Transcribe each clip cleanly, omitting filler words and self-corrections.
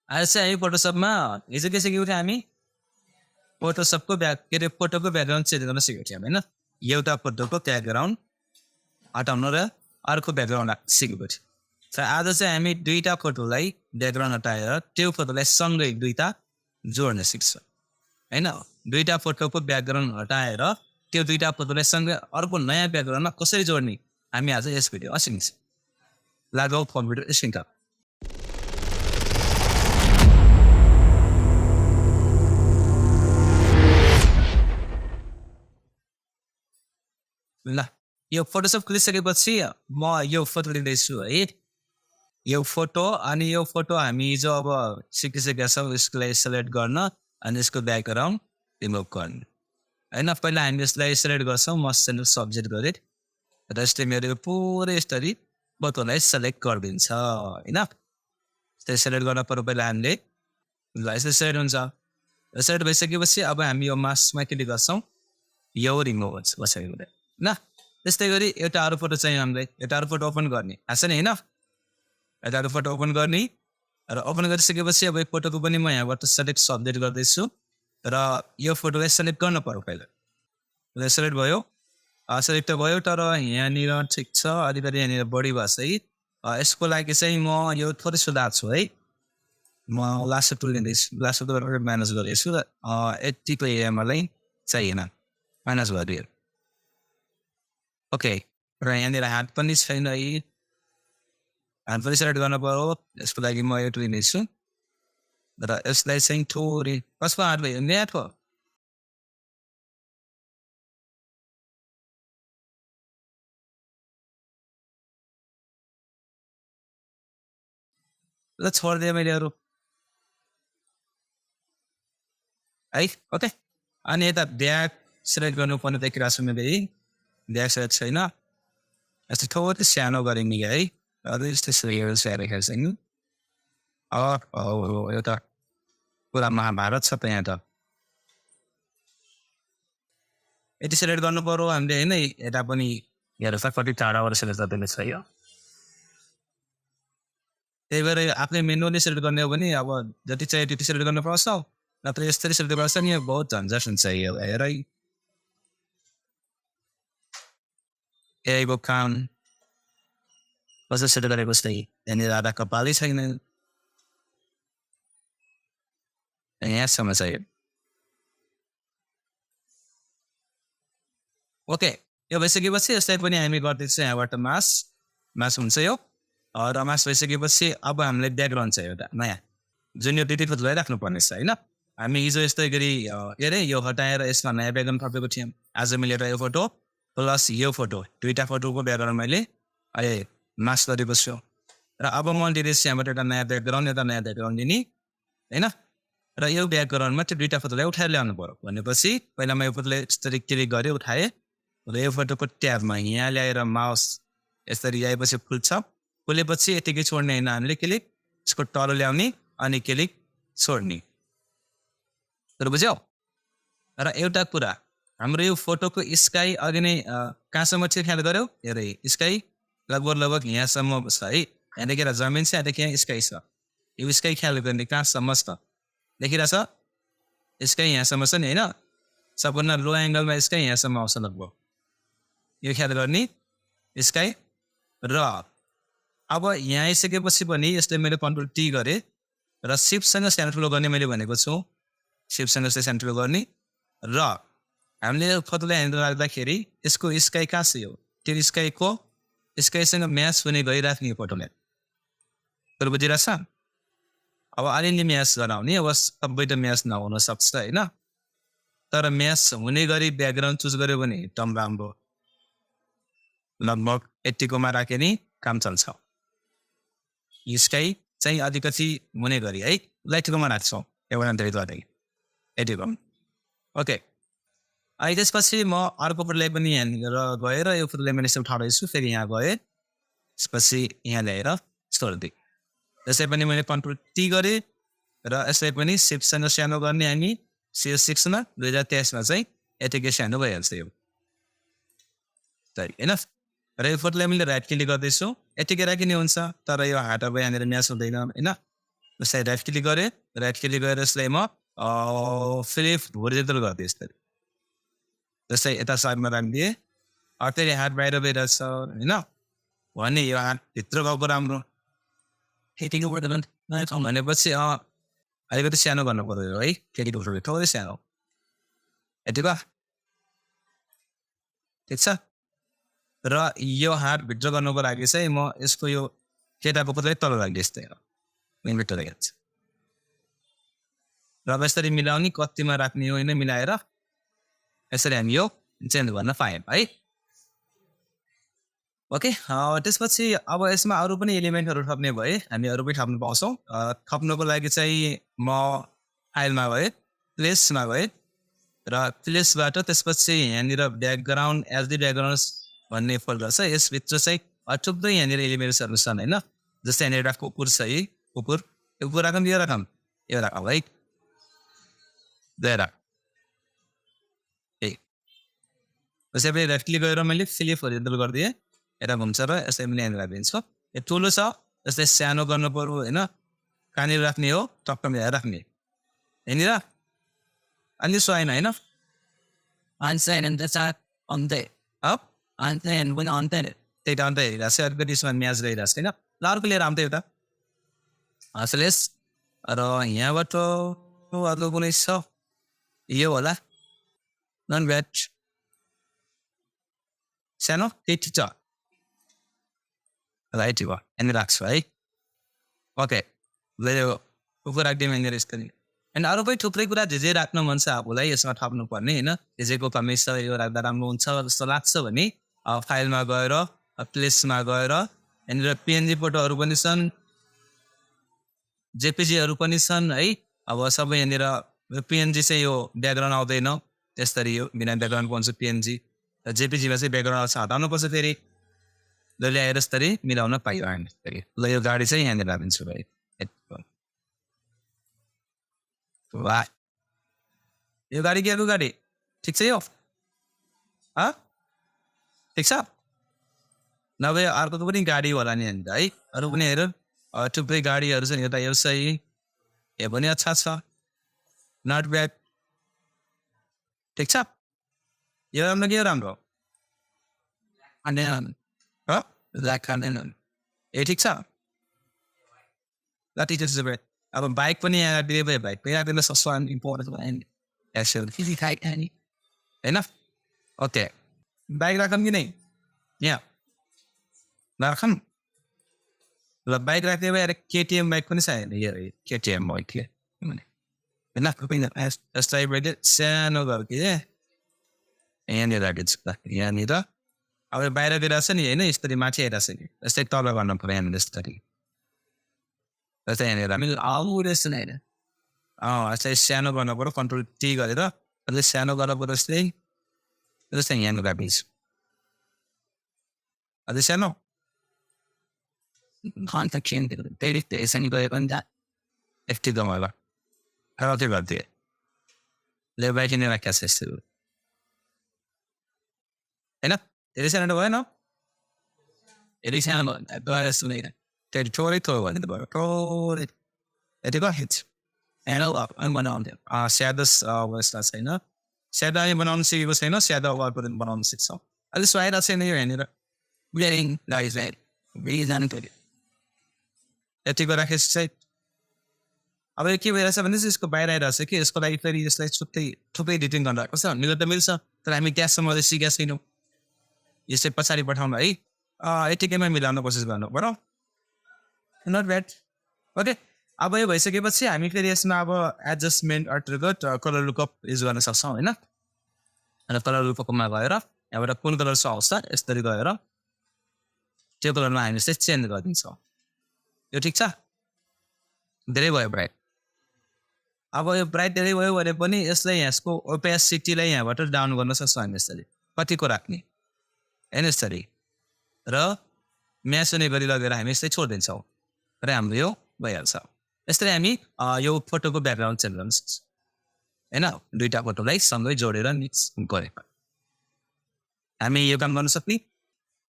आज चाहिँ हामी फोटोसपमा हिजो के सिकेको थियौँ हामी फोटोसपको के अरे फोटोको ब्याकग्राउन्ड चेन्ज गर्न सिकेको थियौँ होइन एउटा फोटोको ब्याकग्राउन्ड हटाउन र अर्को ब्याकग्राउन्ड सिकेको थियो र आज चाहिँ हामी दुईवटा फोटोलाई ब्याकग्राउन्ड हटाएर त्यो फोटोलाई सँगै दुईवटा जोड्न सिक्छौँ होइन दुईवटा फोटोको ब्याकग्राउन्ड हटाएर त्यो दुईवटा फोटोलाई सँगै अर्को नयाँ ब्याकग्राउन्डमा कसरी जोड्ने हामी आज यस भिडियोमा सिक्छौँ लगाऊ फोन भिडियो सिक्छ ल यो फोटोसप खोलिसकेपछि म यो फोटो लिँदैछु है यो फोटो अनि यो फोटो हामी हिजो अब सिकिसकेका छौँ यसलाई सेलेक्ट गर्न अनि यसको ब्याकग्राउन्ड रिमुभ गर्ने होइन पहिला हामी यसलाई सेलेक्ट गर्छौँ मसँग सब्जेक्ट गरेँ र यसले मेरो पुरै यसरी फोटोलाई सेलेक्ट गरिदिन्छ होइन यसलाई सेलेक्ट गर्न पर्यो पहिला हामीले ल यसले सेलेक्ट हुन्छ सेलेक्ट भइसकेपछि अब हामी यो मासमा क्लिक गर्छौँ यो रिमुभ हुन्छ कसरी हुँदैन होइन त्यस्तै गरी एउटा अरू फोटो चाहियो हामीलाई एउटा अरू फोटो ओपन गर्ने थाहा छ नि होइन एउटा अरू फोटो ओपन गर्ने र ओपन गरिसकेपछि अब यो फोटोको पनि म यहाँबाट सेलेक्ट सब्जेक्ट गर्दैछु र यो फोटोलाई सेलेक्ट गर्न पर्यो पहिला सेलेक्ट भयो सेलेक्ट भयो तर यहाँनिर ठिक छ अलिकति यहाँनिर बढी भएको छ है यसको लागि चाहिँ म यो थोरै सुधार छु है म लास्ट टुल लिँदैछु लास्ट टुल म्यानेज गर्दैछु र यतिको एरियामालाई चाहिएन माइनस गरिदियो ओके र यहाँनिर हात पनि छैन है हात पनि सेलेक्ट गर्नु पर्यो यसको लागि म यो लिँदैछु र यसलाई चाहिँ थोरै कसको हात भयो म्याथको ल छोडिदिएँ मैले अरू है ओके अनि यता ब्याग सेलेक्ट गर्नुपर्ने देखिरहेको छु मैले है ब्याग सेलेक्ट छैन यस्तो थोरै सानो गरेँ नि है अरू यस्तो सानो छैन यो त पुरा महाभारत छ त यहाँ त यति सेलेक्ट गर्नु पर्यो हामीले होइन यता पनि हेर त कति टाढाबाट सेलेक्ट गर्दैन छ यो त्यही भएर आफ्नै मेनुअली सेलेक्ट गर्ने हो भने अब जति चाहियो त्यति सेलेक्ट गर्नु पर्छ नत्र यस्तरी सेलेक्ट गर्छ नि बहुत झन्झट हुन्छ यो हेर एगो काम कसरी सेलेक्ट गरेको जस्तै यहाँनिर आधा कपालै छैन यहाँसम्म चाहियो ओके यो भइसकेपछि यसलाई पनि हामी गर्दैछौँ यहाँबाट मास हुन्छ यो र मास भइसकेपछि अब हामीलाई ब्याकग्राउन्ड चाहियो एउटा नयाँ जुन यो त्यति फोटोलाई राख्नुपर्ने छ होइन हामी हिजो यस्तै गरी के अरे यो हटाएर यसमा नयाँ ब्याकग्राउन्ड थपेको थियौँ आज मैले एउटा यो फोटो प्लस यो फोटो दुईवटा फोटोको ब्याकग्राउन्ड मैले अहिले मास गरेको छु र अब म दिँदैछु यहाँबाट एउटा नयाँ ब्याकग्राउन्ड दिने होइन र यो ब्याकग्राउन्डमा त्यो दुईवटा फोटोलाई उठाएर ल्याउनु पऱ्यो भनेपछि पहिला म यो फोटोलाई यसरी क्लिक गरेँ उठाएँ र यो फोटोको ट्याबमा यहाँ ल्याएर माउस यसरी ल्याएपछि फुलेपछि यतिकै छोड्ने होइन हामीले क्लिक यसको तल ल्याउने अनि क्लिक छोड्ने तर बुझ्यौ र एउटा कुरा हाम्रो यो फोटोको स्काई अघि नै कहाँसम्म चाहिँ ख्याल गऱ्यौ हेरे स्काई लगभग यहाँसम्म छ है यहाँदेखि जमिन छ यहाँदेखि यहाँ स्काई छ यो स्काई ख्याल गर्ने कहाँसम्म छ देखिरहेछ स्काई यहाँसम्म छ नि होइन सबभन्दा लो एङ्गलमा स्काई यहाँसम्म आउँछ लगभग यो ख्याल गर्ने स्काई र अब यहाँ आइसकेपछि पनि यसले मैले कन्ट्रोल टी गरेँ र सिफ्टसँग सानो ठुलो गर्ने मैले भनेको छु सिफ्टसँग चाहिँ सानो ठुलो गर्ने र हामीले फोटोलाई हेर्नु राख्दाखेरि यसको स्काई कहाँ छ यो त्यो स्काईसँग म्याच हुने गइराख्ने यो फोटोलाई तर बुझिरहेछ अब अलिअलि म्याच गराउने अब सबै त म्याच नहुन सक्छ होइन तर म्याच हुने गरी ब्याकग्राउन्ड चुज गऱ्यो भने एकदम राम्रो लगभग यतिकोमा राख्यो नि काम चल्छ स्काई चाहिँ अलिकति हुने गरी है लाइटकोमा राख्छौँ एउटा धेरै यतिको ओके अहिले त्यसपछि म अर्को फोटोलाई पनि यहाँनिर गएर यो फोटोलाई मैले यसो उठाउँदैछु फेरि यहाँ गएँ त्यसपछि यहाँ ल्याएर छोडिदिएँ यसै पनि मैले कन्ट्रोल टी गरेँ र यसलाई पनि सिफ्टसँग सानो गर्ने हामी CO6मा 2023मा चाहिँ यतिकै सानो भइहाल्छ यो होइन र यो फोटोलाई मैले राइट क्लिक गर्दैछु यतिकै राखिने हुन्छ तर यो हात अब यहाँनिर म्याच हुँदैन होइन जस्तै राइट क्लिक गरेँ, राइट क्लिक गरेर यसलाई म फ्लिप होरिजेन्टल गरिदिएँ यसरी। जस्तै यता साइडमा राखिदिएँ, फेरि हात बाहिर बाहिर छ होइन भने यो हात भित्र गएको राम्रो भनेपछि अलिकति सानो गर्नु पर्यो है, फेरि थोरै सानो यति भयो, ठिक छ। र यो हात भित्र गर्नुको लागि चाहिँ म यसको यो केटाको पुरै तल राख्दिएँ यस्तै भित्र राख्छ र अब यसरी मिलाउने कतिमा राख्ने होइन मिलाएर यसरी हामी यो चेन्ज गर्न पायौँ है। ओके, त्यसपछि अब यसमा अरू पनि एलिमेन्टहरू थप्ने भए हामी अरू पनि थप्नु पाउँछौँ। थप्नुको लागि चाहिँ म फाइलमा गएँ, प्लेसमा गएँ र प्लेसबाट त्यसपछि यहाँनिर ब्याकग्राउन्ड एचडी ब्याकग्राउन्ड भन्ने फोल्डर छ, यसभित्र चाहिँ थुप्रै यहाँनिर एलिमेन्ट्सहरू छन् होइन। जस्तै यहाँनिर एउटा कुकुर छ है, कुकुर यो कुकुर राखौँ यो राखौँ है राख जस्तै अब राइट क्लिक गरेर मैले फ्लिप होरिजेन्टल गरिदिएँ, यता घुम्छ र यसरी पनि यहाँनिर राखिदिन्छ। यो ठुलो छ जस्तै सानो गर्नु पर्यो होइन, कहाँनिर राख्ने हो टक्क मिलाएर राख्ने यहाँनिर अनि सुहाएन होइन त्यही त अन्त हेरिरहेको छ अलिकति यसमा म्याच गरिरहेको छ होइन। ल अर्को लिएर आउँथ्यो एउटा हसलेस र यहाँबाट अर्को कुनै छ यो होला नन ब्याट सानो त्यही ठिक छ राइट भयो यहाँनिर राख्छु है। ओके कुकुर राखिदिउँ यहाँनिर यसको अनि अरू पनि थुप्रै कुरा जे राख्नु मन छ आफूलाई यसमा थप्नु पर्ने होइन, जेको कमी छ यो राख्दा राम्रो हुन्छ जस्तो लाग्छ भने फाइलमा गएर प्लेसमा गएर यहाँनिर पिएनजी फोटोहरू पनि छन्, जेपिजीहरू पनि छन् है। अब सबै यहाँनिर पिएनजी चाहिँ यो ब्याकग्राउन्ड आउँदैन यसरी यो बिना ब्याकग्राउन्ड पाउँछ पिएनजी, जेपिजीमा चाहिँ ब्याकग्राउन्ड छ हटाउनुपर्छ फेरि ल ल्याएर यसरी मिलाउन पाइयो हामी। ल यो गाडी चाहिँ यहाँनिर राखिदिन्छु भाइ वाह यो गाडी के गाडी ठिक छ यो ठिक छ नभए अर्को पनि गाडी होला नि अन्त है, अरू पनि हेर थुप्रै गाडीहरू छन् यता यो सही यो पनि अच्छा छ नट ब्याड ठिक छ। यो राम्रो के राम्रो ए ठिक छ ल टिचर्स अब बाइक पनि यहाँ राखिदिए बाइक पनि राखिदिनु सस्तो इम्पोर्टेन्ट होइन। ओके बाइक राखौँ कि नै यहाँ राखौँ ल बाइक राख्ने भए केटिएम बाइक पनि छ केटिएम बाइक यस्तै सानो घर कि यहाँनिर राखिदिन्छु यहाँनिर अब बाहिर गइरहेको छ नि होइन यस्तरी माथि आइरहेको छ नि यस्तै तल गर्नु पर्यो यहाँनिर यस्तरी जस्तै यहाँनिर यस्तै सानो गर्नु पऱ्यो कन्ट्रोल टी गरेर अझै सानो गर्नु पऱ्यो जस्तै यहाँनिर राखिदिन्छु अझै सानो यति दमाला त्यो गरिदिएँ ले बाइक नै राखेको छ यस्तो होइन धेरै सानो भएन धेरै सानो सुनेर त्यही थोरै थोरै भन्नु भयो थोरै यति कति स्यादा अवस्था छैन, स्यादा बनाउनु सिकेको छैन, स्यादा अवस्था बनाउनु सिक्छौँ अलिक सुहाइरहेको छैन यो यहाँनिर यतिको राखेपछि चाहिँ अब के भइरहेछ भने चाहिँ यसको बाहिर आइरहेको छ कि यसको लागि फेरि यसलाई थुप्रै एडिटिङ गर्न राखेको छ मिल्दा त मिल्छ तर हामी त्यहाँसम्म सिकेका छैनौँ यसै पछाडि पठाउनु है यतिकैमा मिलाउन कोसिस गर्नु पऱ्यो नट ब्याड। ओके अब यो भइसकेपछि हामी फेरि यसमा अब एडजस्टमेन्ट अन्तर्गत कलर लुकअप युज गर्न सक्छौँ होइन। र कलर लुकअपमा गएर यहाँबाट कुन कलर आउँछ यसरी गएर त्यो कलरमा हामी चाहिँ चेन्ज गरिदिन्छौँ यो ठिक छ धेरै भयो ब्राइट। अब यो ब्राइट धेरै भयो भने पनि यसलाई यसको ओपेसिटीलाई यहाँबाट डाउन गर्न सक्छौँ हामी यसरी कतिको राख्ने होइन यसरी र म्याच हुने गरी लगेर हामी यस्तै छोडिदिन्छौँ र हाम्रो यो भइहाल्छ। यसरी हामी यो फोटोको ब्याकग्राउन्ड चेन्ज गर्न सक्छौँ होइन, दुईवटा फोटोलाई सँगै जोडेर मिक्स गरेर हामी यो काम गर्न सक्ने।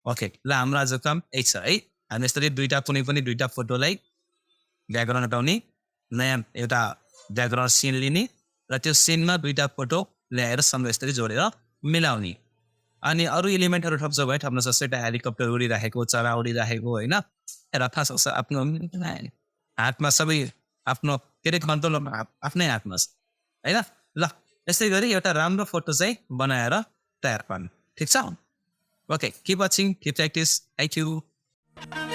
ओके ल हाम्रो आज काम यही छ है, हामी यसरी कुनै पनि दुईवटा फोटोलाई ब्याकग्राउन्ड हटाउने नयाँ एउटा ब्याकग्राउन्ड सिन लिने र त्यो सिनमा 2टा फोटो ल्याएर यसरी जोडेर मिलाउने अनि अरू एलिमेन्टहरू थप्छ भने थप्न सक्छ एउटा हेलिकप्टर उडिराखेको चरा उडिराखेको होइन र थाहा सक्छ आफ्नो हातमा सबै आफ्नो के अरे कन्ट्रोल आफ्नै हातमा छ होइन ल यसै गरी एउटा राम्रो फोटो चाहिँ बनाएर तयार पार्नु ठिक छ okay keep watching keep practice thank you